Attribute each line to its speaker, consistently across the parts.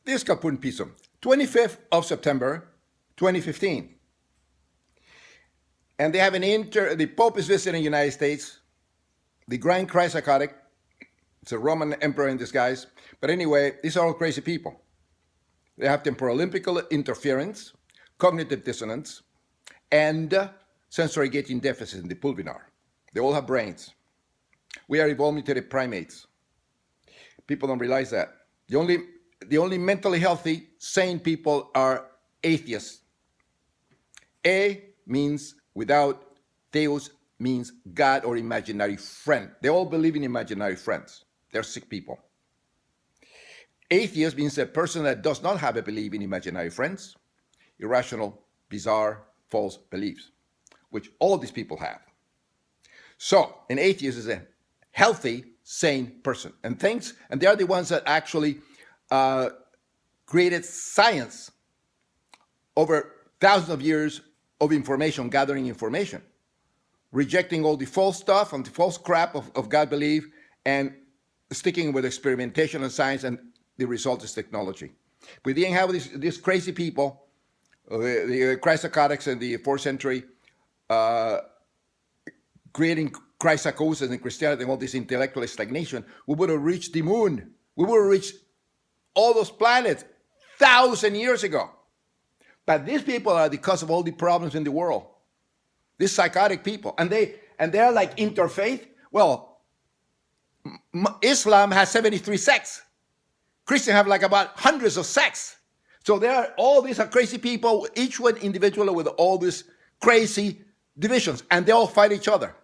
Speaker 1: This kapun pisum. 25th of September, 2015. And they have the Pope is visiting the United States. The Grand Christ Psychotic. It's a Roman emperor in disguise. But anyway, these are all crazy people. They have temporal-limbical interference, cognitive dissonance, and sensory gating deficit in the pulvinar. They all have brains. We are evolutionary primates. People don't realize that. The only mentally healthy, sane people are atheists. A means without, Theos means God or imaginary friend. They all believe in imaginary friends. They're sick people. Atheist means a person that does not have a belief in imaginary friends, irrational, bizarre, false beliefs, which all these people have. So, an atheist is a healthy, sane person. And they are the ones that actually created science over thousands of years of information, gathering information, rejecting all the false stuff and the false crap of God belief and sticking with experimentation and science, and the result is technology. We didn't have these crazy people, the Christ psychotics in the 4th century, creating Christ psychosis and Christianity and all this intellectual stagnation, we would have reached the moon. We would have reached all those planets 1,000 years ago. But these people are the cause of all the problems in the world. These psychotic people. And they're like interfaith. Well, Islam has 73 sects. Christians have like about hundreds of sects. So all these are crazy people, each one individually with all these crazy divisions, and they all fight each other.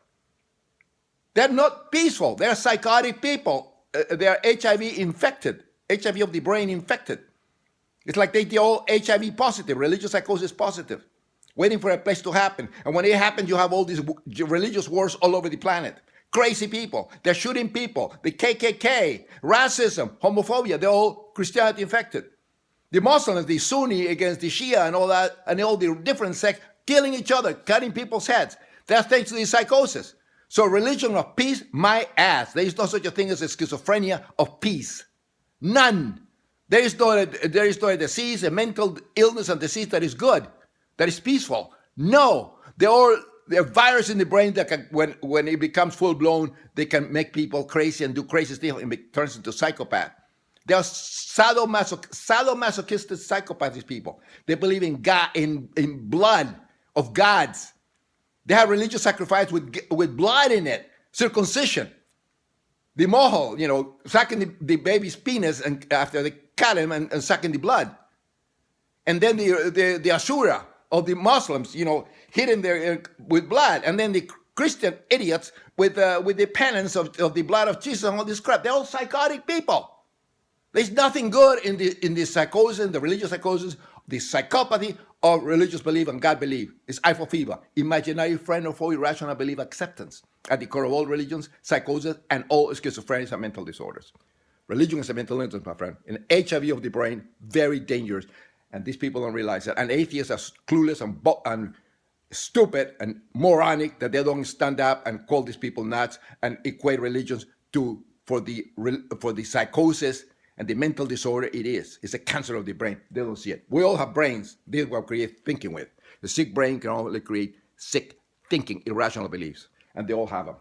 Speaker 1: They're not peaceful. They're psychotic people. They're HIV infected, HIV of the brain infected. It's like they're all HIV positive, religious psychosis positive, waiting for a place to happen. And when it happens, you have all these religious wars all over the planet. Crazy people. They're shooting people. The KKK, racism, homophobia, they're all Christianity infected. The Muslims, the Sunni against the Shia and all that, and all the different sects, killing each other, cutting people's heads. That's thanks to the psychosis. So religion of peace, my ass. There is no such a thing as a schizophrenia of peace. None. There is no disease, a mental illness and disease that is good, that is peaceful. No. They're virus in the brain that can, when it becomes full-blown, they can make people crazy and do crazy stuff and turns into psychopath. They are sadomasochistic psychopaths, these people. They believe in God, in blood of gods. They have religious sacrifice with blood in it, circumcision. The mohel, sucking the baby's penis and after they cut him and sucking the blood. And then the Ashura of the Muslims, hidden there with blood. And then the Christian idiots with the penance of the blood of Jesus and all this crap. They're all psychotic people. There's nothing good in the psychosis, the religious psychosis, the psychopathy of religious belief and God belief. It's Eiffel fever, imaginary friend or foe, irrational belief acceptance. At the core of all religions, psychosis, and all schizophrenia and mental disorders. Religion is a mental illness, my friend. An HIV of the brain, very dangerous. And these people don't realize that. And atheists are clueless and stupid and moronic that they don't stand up and call these people nuts and equate religions for the psychosis and the mental disorder it is. It's a cancer of the brain. They don't see it. We all have brains. This is what we create thinking with. The sick brain can only create sick thinking, irrational beliefs. And they all have them.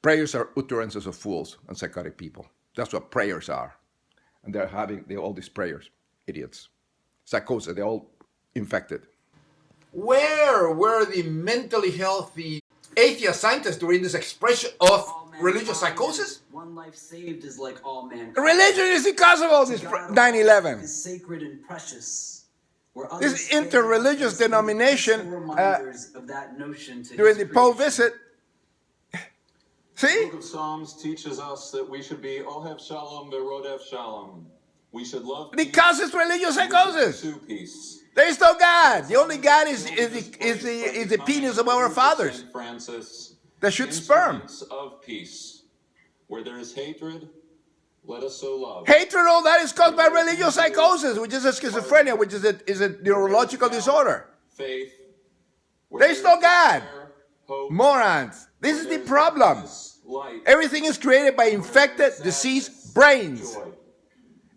Speaker 1: Prayers are utterances of fools and psychotic people. That's what prayers are. And they're all these prayers. Idiots. Psychosis, they're all infected. Where were the mentally healthy atheist scientists during this expression of religious psychosis?
Speaker 2: One life saved is like all mankind.
Speaker 1: Religion is the cause of all this 9/11.
Speaker 2: Is sacred and precious.
Speaker 1: This interreligious denomination
Speaker 2: of that notion
Speaker 1: during the Pope visit. See?
Speaker 3: The book of Psalms teaches us that we should be Ohev Shalom Verodef Shalom. We should love peace.
Speaker 1: Because it's religious psychosis.
Speaker 3: Pursue peace.
Speaker 1: There is no God. The only God is the penis of our fathers.
Speaker 3: Saint Francis,
Speaker 1: that shoot sperm.
Speaker 3: Of peace. Where there is hatred, let us sow love.
Speaker 1: Hatred, all that is caused by religious psychosis, which is a schizophrenia, which is a neurological disorder.
Speaker 3: Faith.
Speaker 1: There is no God. Morons. This is the problem. Everything is created by infected, diseased brains.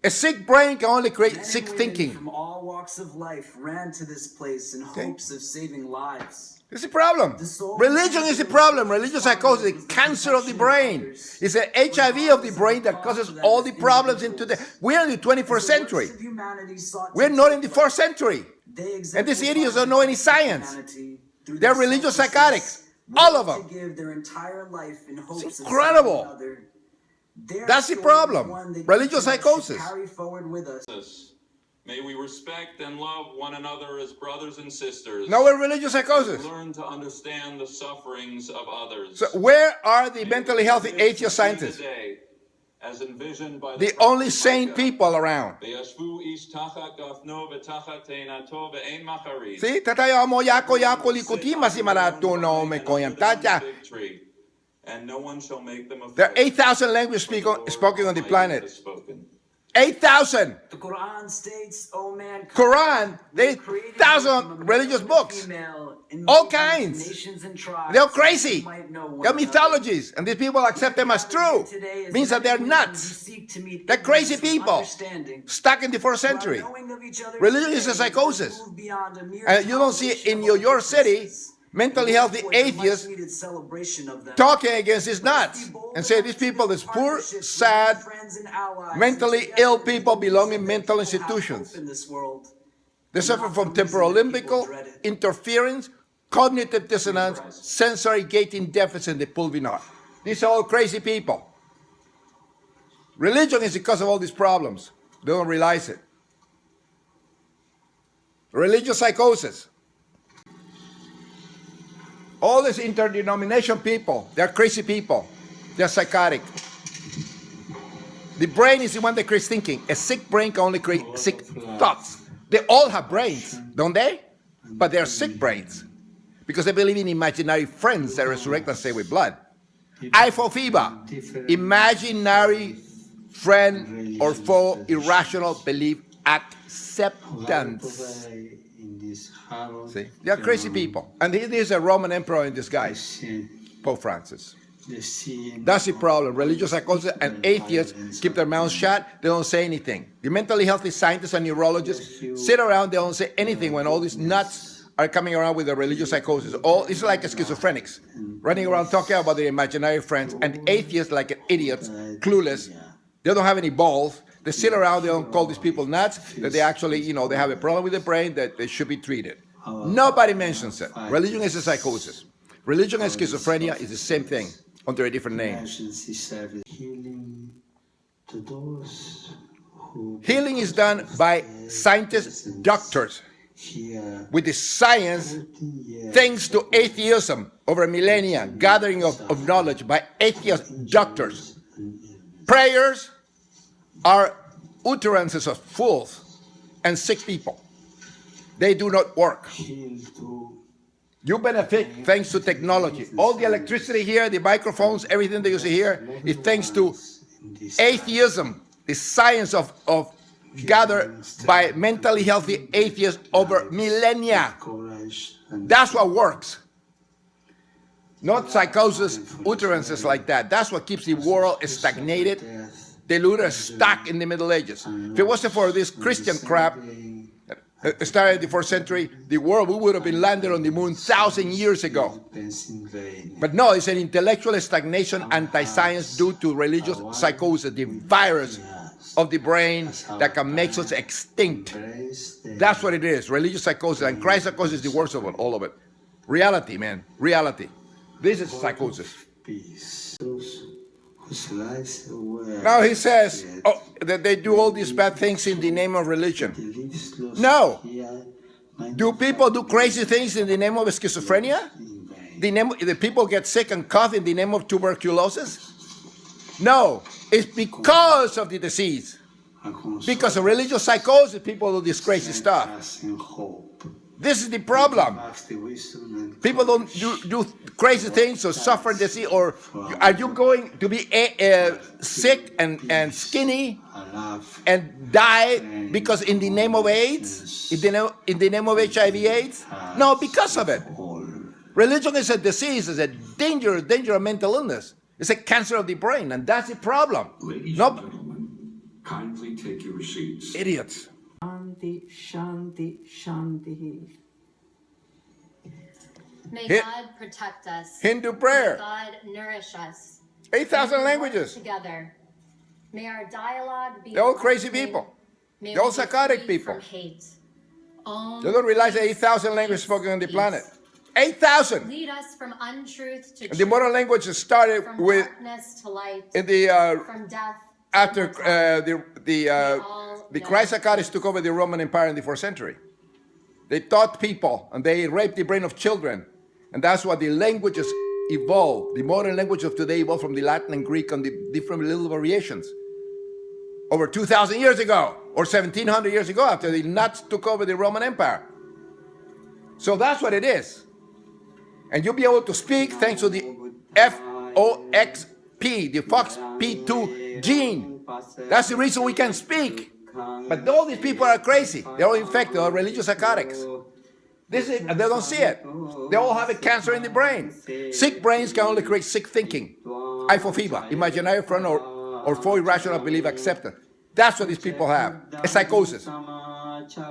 Speaker 1: A sick brain can only create
Speaker 2: Men and
Speaker 1: sick
Speaker 2: women
Speaker 1: thinking.
Speaker 2: from all walks of life ran to this place in hopes of saving lives.
Speaker 1: It's the problem. Religion is the problem. Religious psychosis is the cancer of the brain. It's the HIV of the brain that causes all the problems in today. We're in the 21st century. We're not in the 4th century. And these idiots don't know any science. They're religious psychotics. All of them. It's incredible. That's the problem. Religious psychosis.
Speaker 3: May we respect and love one another as brothers and sisters.
Speaker 1: Now we're religious psychosis.
Speaker 3: Learn to understand the sufferings of others.
Speaker 1: So where are the mentally healthy atheist scientists?
Speaker 3: As envisioned by
Speaker 1: The only sane people around. See, tatayo mo yako likuti masimarato no me koyantaja.
Speaker 3: And no one shall make them
Speaker 1: There are 8,000 languages spoken on the planet. 8,000.
Speaker 2: The Quran states, "O man,
Speaker 1: Quran, there are 1,000 religious books. All kinds. They're crazy. They're mythologies. And these people accept them as true. Means that they're nuts. They're crazy people stuck in the 4th century. Religion is a psychosis. And you don't see in New York City mentally healthy atheists talking against these nuts and say these people, these poor, sad, mentally ill people belong in mental institutions. They suffer from temporal-limbical interference, cognitive dissonance, sensory gating deficit in the pulvinar. These are all crazy people. Religion is the cause of all these problems. They don't realize it. Religious psychosis. All these interdenomination people, they're crazy people. They're psychotic. The brain is the one that creates thinking. A sick brain can only create sick thoughts. They all have brains, don't they? But they're sick brains because they believe in imaginary friends that resurrect and save with blood. Iphophiba, imaginary friend or foe, irrational belief acceptance. See, they are crazy people. And there's a Roman emperor in disguise, Pope Francis. That's the problem. Religious psychosis and atheists keep their mouths shut. They don't say anything. The mentally healthy scientists and neurologists sit around. They don't say anything when all these nuts are coming around with the religious psychosis. It's like schizophrenics running around talking about their imaginary friends. And atheists, like idiots, clueless. They don't have any balls. They sit around, they don't call these people nuts, that they actually, they have a problem with the brain, that they should be treated. Nobody mentions it. Religion is a psychosis. Religion and schizophrenia is the same thing, under a different name. Healing is done by scientists, doctors, with the science, thanks to atheism over millennia, gathering of knowledge by atheist doctors. Prayers are utterances of fools and sick people. They do not work. You benefit thanks to technology. All the electricity here, the microphones, everything that you see here is thanks to atheism, the science of gathered by mentally healthy atheists over millennia. That's what works. Not psychosis, utterances like that. That's what keeps the world stagnated, deluded, stuck in the Middle Ages. If it wasn't for this Christian crap, started in the 4th century, the world, we would have been landed on the moon 1,000 years ago. But no, it's an intellectual stagnation, anti-science due to religious psychosis, the virus of the brain that can make us extinct. That's what it is, religious psychosis. And Christ psychosis is the worst of it, all of it. Reality, man, reality. This is psychosis. Now he says that they do all these bad things in the name of religion. No. Do people do crazy things in the name of schizophrenia? The people get sick and cough in the name of tuberculosis? No. It's because of the disease. Because of religious psychosis, people do this crazy stuff. This is the problem. People don't do crazy things or suffer disease, or are you going to be sick and skinny and die because in the name of AIDS, in the name of HIV/AIDS? No, because of it. Religion is a disease, it's a danger of mental illness. It's a cancer of the brain, and that's the problem.
Speaker 4: Kindly take your seats.
Speaker 1: Idiots.
Speaker 5: Shanti, Shanti, Shanti.
Speaker 6: May
Speaker 1: Hit-
Speaker 6: God protect us.
Speaker 1: Hindu
Speaker 6: May
Speaker 1: prayer.
Speaker 6: God nourish us.
Speaker 1: 8,000
Speaker 6: May we work
Speaker 1: languages.
Speaker 6: together. May our dialogue be
Speaker 1: They're all crazy
Speaker 6: enlightening.
Speaker 1: people.
Speaker 6: May
Speaker 1: They're all
Speaker 6: we be
Speaker 1: psychotic
Speaker 6: free
Speaker 1: people.
Speaker 6: from hate. Om,
Speaker 1: They don't realize there are
Speaker 6: peace,
Speaker 1: 8,000 languages
Speaker 6: peace,
Speaker 1: spoken on the
Speaker 6: peace.
Speaker 1: planet. 8,000.
Speaker 6: Lead us from untruth to
Speaker 1: And the
Speaker 6: truth.
Speaker 1: modern languages started
Speaker 6: From
Speaker 1: with
Speaker 6: darkness to light.
Speaker 1: in the
Speaker 6: From death to
Speaker 1: after
Speaker 6: immortality.
Speaker 1: the Christ psychotics took over the Roman Empire in the 4th century. They taught people and they raped the brain of children, and that's why the languages evolved. The modern language of today evolved from the Latin and Greek and the different little variations. Over 2,000 years ago, or 1,700 years ago, after the nuts took over the Roman Empire. So that's what it is. And you'll be able to speak thanks to the FOXP, the FOXP2 gene. That's the reason we can speak. But all these people are crazy. They're all infected, or religious psychotics. They don't see it. They all have a cancer in the brain. Sick brains can only create sick thinking. Hypophiba, imaginary friend, or full irrational belief accepted. That's what these people have. A psychosis.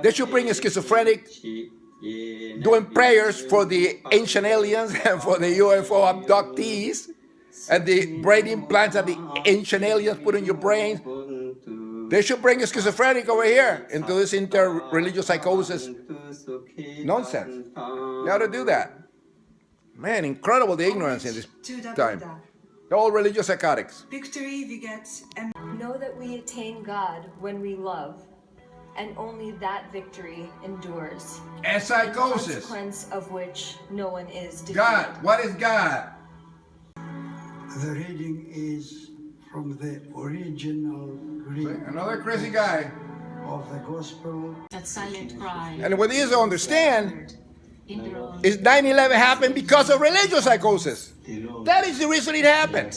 Speaker 1: They should bring a schizophrenic doing prayers for the ancient aliens and for the UFO abductees and the brain implants that the ancient aliens put in your brains. They should bring a schizophrenic over here into this inter-religious psychosis nonsense. They ought to do that. Man, incredible the ignorance in this time. They're all religious psychotics.
Speaker 5: Victory we get and
Speaker 7: Know that we attain God when we love, and only that victory endures.
Speaker 1: And
Speaker 7: The
Speaker 1: psychosis.
Speaker 7: consequence of which no one is defeated.
Speaker 1: God. What is God?
Speaker 8: The reading is from the original Greek
Speaker 1: Another crazy guy.
Speaker 8: of the Gospel.
Speaker 9: That silent cry.
Speaker 1: And what he doesn't understand
Speaker 9: In their own
Speaker 1: is 9/11 happened because of religious psychosis. That is the reason it happened.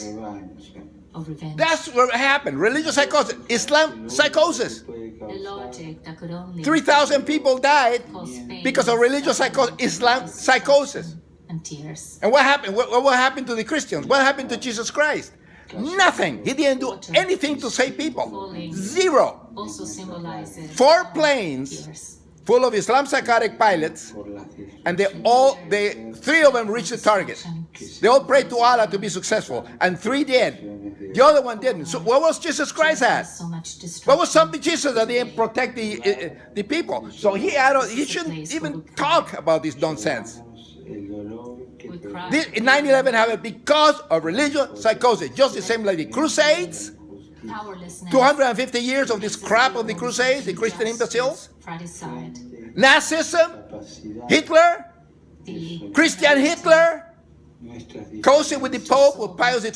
Speaker 9: of revenge.
Speaker 1: That's what happened. Religious psychosis. Islam psychosis.
Speaker 9: A logic that could only
Speaker 1: 3,000 people died
Speaker 9: cause pain
Speaker 1: because of religious psychosis. Islam psychosis.
Speaker 9: and tears.
Speaker 1: And what happened? What happened to the Christians? What happened to Jesus Christ? Nothing. He didn't do anything to save people. Zero.
Speaker 9: Also symbolizes
Speaker 1: 4 planes
Speaker 9: tears.
Speaker 1: full of Islam psychotic pilots, and they 3 of them reached the target. They all prayed to Allah to be successful, and 3 did. The other one didn't. So what was Jesus Christ at?
Speaker 9: So much
Speaker 1: What
Speaker 9: destruction.
Speaker 1: was something Jesus that didn't protect the people? So he shouldn't even talk about this nonsense.
Speaker 9: We cry.
Speaker 1: This 9/11 happened because of religious psychosis, just the same like the Crusades.
Speaker 9: Powerlessness.
Speaker 1: 250 years of this crap of the Crusades, the Christian imbeciles.
Speaker 9: Fratricide.
Speaker 1: Nazism, Hitler,
Speaker 9: The
Speaker 1: Christian Hitler, cozy with the Pope, with Pius XII.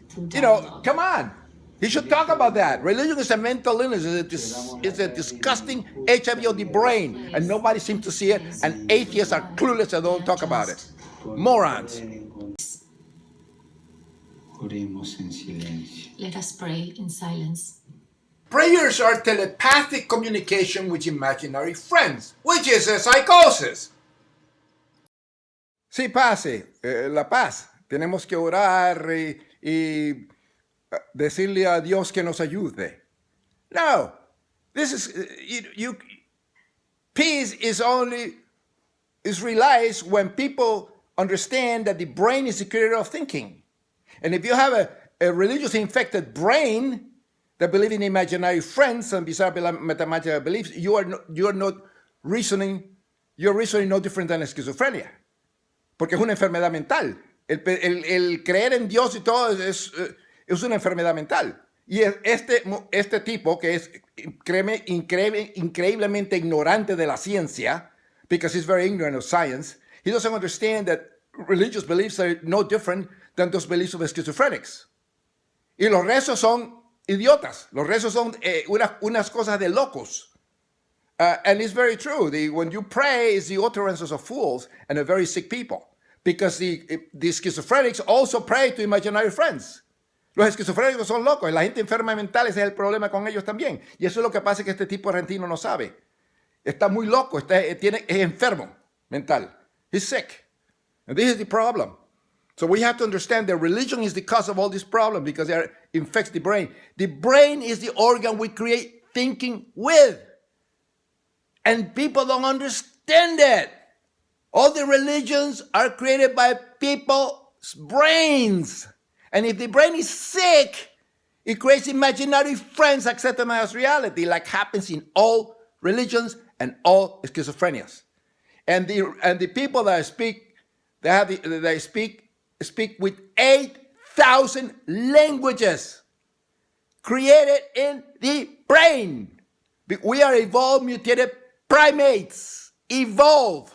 Speaker 9: through
Speaker 1: You know,
Speaker 9: dialogue.
Speaker 1: come on. He should talk about that. Religion is a mental illness. It's a disgusting HIV of the brain, and nobody seems to see it. And atheists are clueless and don't talk about it. Morons.
Speaker 4: Oremos en silencio.
Speaker 9: Let us pray in silence.
Speaker 1: Prayers are telepathic communication with imaginary friends, which is a psychosis. Sí, pase, la paz. Tenemos que orar y decirle a Dios que nos ayude. No, this is peace is realized when people understand that the brain is the creator of thinking. And if you have a religiously infected brain that believes in imaginary friends and bizarre mathematical beliefs, you're not reasoning. You're reasoning no different than schizophrenia, porque es una enfermedad mental. El creer en Dios y todo es una enfermedad mental. Y este tipo que es increíblemente ignorante de la ciencia, because he's very ignorant of science, he doesn't understand that religious beliefs are no different than those beliefs of schizophrenics. Y los rezos son idiotas. Los rezos son unas cosas de locos. And it's very true. When you pray, it's the utterances of fools and of very sick people. Because the schizophrenics also pray to imaginary friends. Los esquizofrénicos son locos. La gente enferma mental, ese es el problema con ellos también. Y eso es lo que pasa que este tipo argentino no sabe. Está muy loco, es enfermo mental. He's sick. And this is the problem. So we have to understand that religion is the cause of all this problem because it infects the brain. The brain is the organ we create thinking with. And people don't understand that. All the religions are created by people's brains. And if the brain is sick, it creates imaginary friends accept them as reality, like happens in all religions and all schizophrenias. And the people that speak, they speak with 8,000 languages created in the brain. We are evolved, mutated primates, evolve.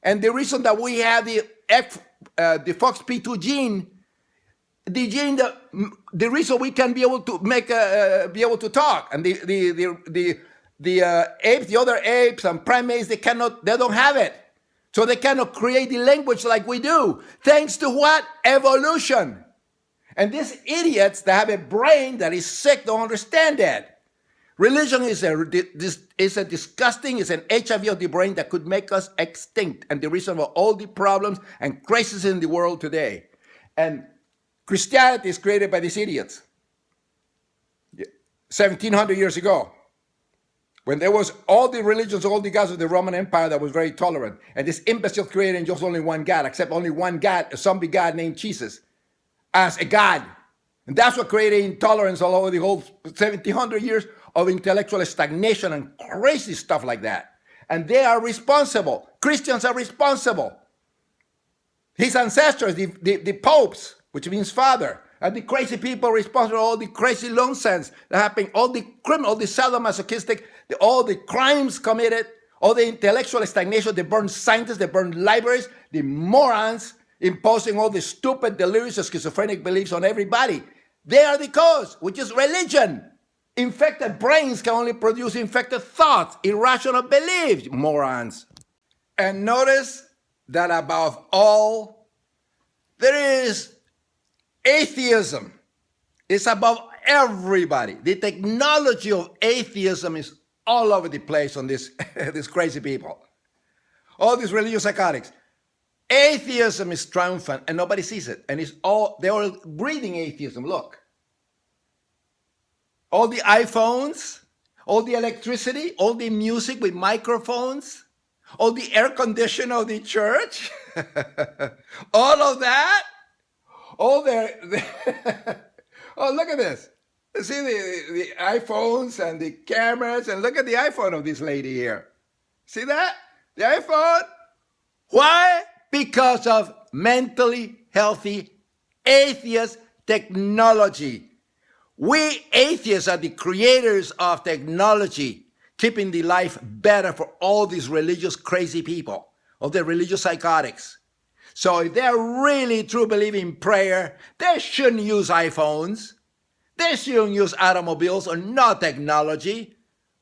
Speaker 1: And the reason that we have the FOXP2 gene, the reason we can be able to be able to talk, and the apes, the other apes and primates, they don't have it. So they cannot create the language like we do. Thanks to what? Evolution. And these idiots that have a brain that is sick don't understand that. Religion is a disgusting, it's an HIV of the brain that could make us extinct and the reason for all the problems and crises in the world today. And Christianity is created by these idiots. 1700 years ago, when there was all the religions, all the gods of the Roman Empire that was very tolerant, and this imbecile created just only one God, except only one God, a zombie God named Jesus, as a God. And that's what created intolerance all over the whole 1700 years of intellectual stagnation and crazy stuff like that. And they are responsible. Christians are responsible. His ancestors, the popes, which means father, and the crazy people responsible for all the crazy nonsense that happened, all the criminal, all the sadomasochistic, all the crimes committed, all the intellectual stagnation, they burned scientists, they burned libraries, the morons imposing all the stupid, delirious, schizophrenic beliefs on everybody. They are the cause, which is religion. Infected brains can only produce infected thoughts, irrational beliefs, morons. And notice that above all, there is atheism. It's above everybody. The technology of atheism is all over the place on these crazy people. All these religious psychotics. Atheism is triumphant and nobody sees it. And they're all breathing atheism. Look. All the iPhones, all the electricity, all the music with microphones, all the air conditioning of the church, all of that, all oh, look at this. See the iPhones and the cameras, and look at the iPhone of this lady here. See that? The iPhone. Why? Because of mentally healthy atheist technology. We atheists are the creators of technology, keeping the life better for all these religious crazy people, of the religious psychotics. So if they're really true believing prayer, they shouldn't use iPhones. They shouldn't use automobiles or no technology.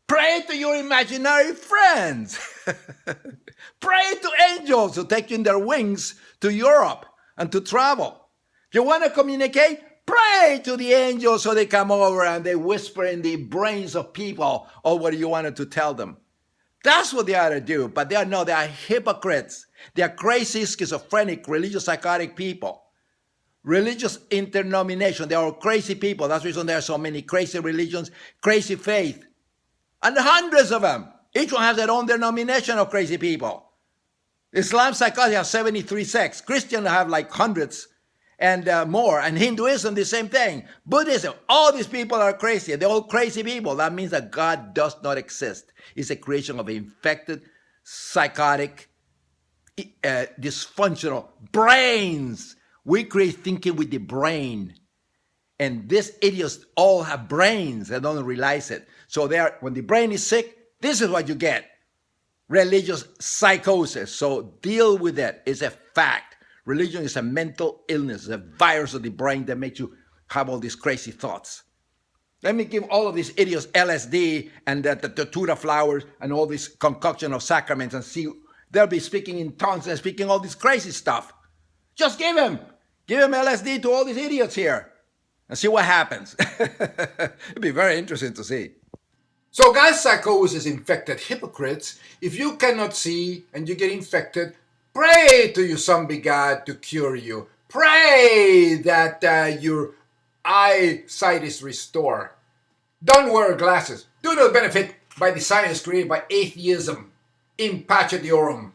Speaker 1: Pray to your imaginary friends. Pray to angels who take you in their wings to Europe and to travel. If you want to communicate, pray to the angels so they come over and they whisper in the brains of people all what you wanted to tell them. That's what they ought to do. But they are hypocrites. They are crazy, schizophrenic, religious, psychotic people. Religious interdenomination. They are crazy people. That's the reason there are so many crazy religions, crazy faith. And hundreds of them. Each one has their own denomination of crazy people. Islam psychology has 73 sects. Christians have like hundreds and more. And Hinduism, the same thing. Buddhism, all these people are crazy. They're all crazy people. That means that God does not exist. It's a creation of infected, psychotic, dysfunctional brains. We create thinking with the brain. And these idiots all have brains. They don't realize it. So when the brain is sick, this is what you get. Religious psychosis. So deal with it. It's a fact. Religion is a mental illness, a virus of the brain that makes you have all these crazy thoughts. Let me give all of these idiots LSD and the datura flowers and all this concoction of sacraments and see they'll be speaking in tongues and speaking all this crazy stuff. Just give him LSD to all these idiots here and see what happens. It'd be very interesting to see. So guys, psychosis infected hypocrites. If you cannot see and you get infected, pray to your zombie God to cure you. Pray that your eyesight is restored. Don't wear glasses. Do not benefit by the science created by atheism in patch diorum.